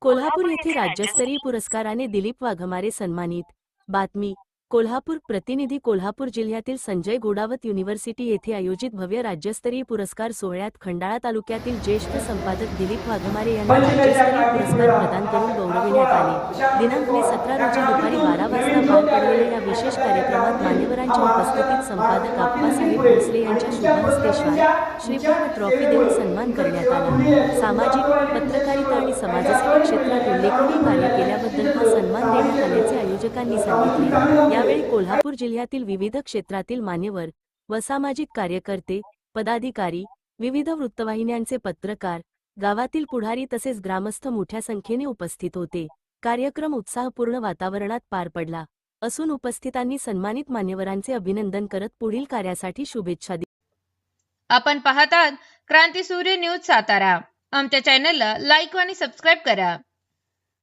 कोल्हापूर येथे राज्यस्तरीय पुरस्काराने दिलीप वाघमारे सन्मानित। बातमी कोल्हापूर प्रतिनिधी कोल्हापूर जिल्ह्यातील संजय घोडावत युनिव्हर्सिटी येथे आयोजित भव्य राज्यस्तरीय पुरस्कार सोहळ्यात खंडाळा तालुक्यातील ज्येष्ठ संपादक दिलीप वाघमारे यांना राज्यस्तरीय पुरस्कार प्रदान करून गौरविण्यात आले। दिनांक मे 17 रोजी दुपारी 12 वाजता पार पडलेल्या या विशेष कार्यक्रमात मान्यवरांच्या उपस्थितीत संपादक आप्पासाहेब भोसले यांच्या शुभहस्ते शाल, श्रीफळ व ट्रॉफी देऊन सन्मान करण्यात आला। सामाजिक, पत्रकारिता आणि समाजसेवा क्षेत्रात उल्लेखनीय कार्य केल्याबद्दल हा सन्मान देण्यात आल्याचे आयोजकांनी सांगितले। यावेळी कोल्हापूर जिल्ह्यातील विविध क्षेत्रातील मान्यवर व सामाजिक कार्यकर्ते, पदाधिकारी, विविध वृत्तवाहिन्यांचे पत्रकार, गावातील पुढारी तसेच ग्रामस्थ मोठ्या संख्येने उपस्थित होते। कार्यक्रम उत्साहपूर्ण वातावरणात पार पडला असून उपस्थितांनी सन्मानित मान्यवरांचे अभिनंदन करत पुढील कार्यासाठी शुभेच्छा दिल्या। आपण पाहतात क्रांती सूर्य न्यूज सातारा। आमच्या चॅनलला लाईक आणि सबस्क्राइब करा।